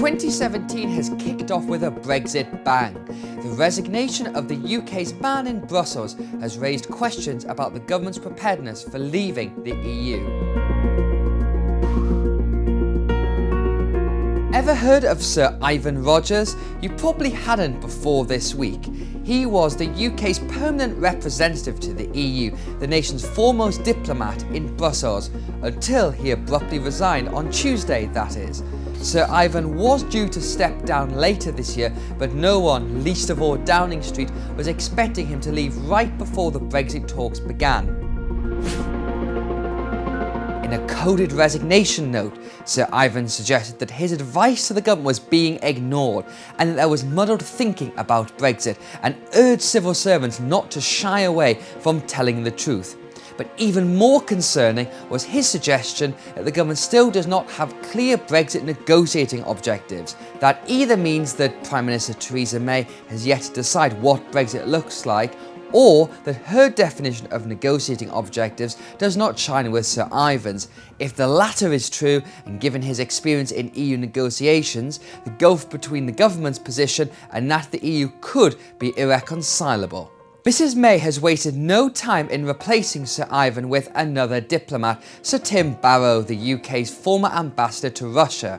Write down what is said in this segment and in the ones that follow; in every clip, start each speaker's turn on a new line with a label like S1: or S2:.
S1: 2017 has kicked off with a Brexit bang. The resignation of the UK's ban in Brussels has raised questions about the government's preparedness for leaving the EU. Ever heard of Sir Ivan Rogers? You probably hadn't before this week. He was the UK's permanent representative to the EU, the nation's foremost diplomat in Brussels, until he abruptly resigned on Tuesday, that is. Sir Ivan was due to step down later this year, but no one, least of all Downing Street, was expecting him to leave right before the Brexit talks began. In a coded resignation note, Sir Ivan suggested that his advice to the government was being ignored and that there was muddled thinking about Brexit, and urged civil servants not to shy away from telling the truth. But even more concerning was his suggestion that the government still does not have clear Brexit negotiating objectives. That either means that Prime Minister Theresa May has yet to decide what Brexit looks like, or that her definition of negotiating objectives does not chime with Sir Ivan's. If the latter is true, and given his experience in EU negotiations, the gulf between the government's position and that of the EU could be irreconcilable. Mrs May has wasted no time in replacing Sir Ivan with another diplomat, Sir Tim Barrow, the UK's former ambassador to Russia.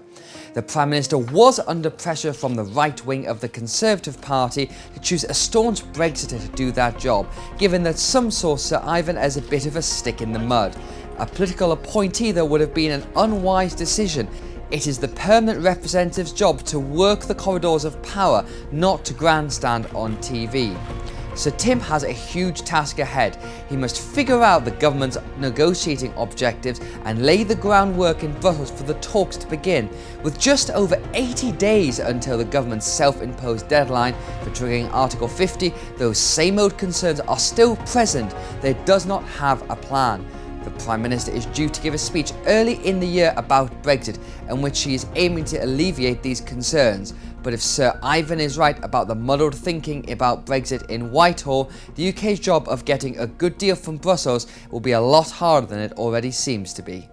S1: The Prime Minister was under pressure from the right wing of the Conservative Party to choose a staunch Brexiter to do that job, given that some saw Sir Ivan as a bit of a stick in the mud. A political appointee, though, would have been an unwise decision. It is the permanent representative's job to work the corridors of power, not to grandstand on TV. Sir Tim has a huge task ahead. He must figure out the government's negotiating objectives and lay the groundwork in Brussels for the talks to begin. With just over 80 days until the government's self-imposed deadline for triggering Article 50, those same old concerns are still present. They does not have a plan. The Prime Minister is due to give a speech early in the year about Brexit, in which she is aiming to alleviate these concerns. But if Sir Ivan is right about the muddled thinking about Brexit in Whitehall, the UK's job of getting a good deal from Brussels will be a lot harder than it already seems to be.